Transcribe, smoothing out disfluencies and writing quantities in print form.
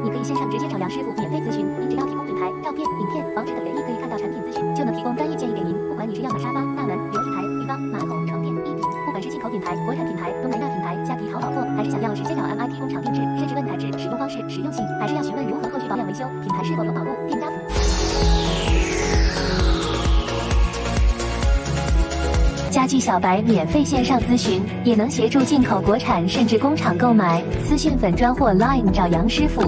你可以线上直接找杨师傅免费咨询，您只要提供品牌、照片、影片、网址等原因可以看到产品资讯，就能提供专业建议给您。不管你是要买沙发、大门、琉璃台、浴缸、马桶、床垫、衣品，不管是进口品牌、国产品牌、东南亚品牌、虾皮淘宝货，还是想要直接找 MIP 工厂定制，甚至问材质、使用方式、实用性，还是要询问如何后续保养维修，品牌是否有保护，店家家具小白免费线上咨询，也能协助进口国产甚至工厂购买。私讯粉专或 Line 找杨师傅。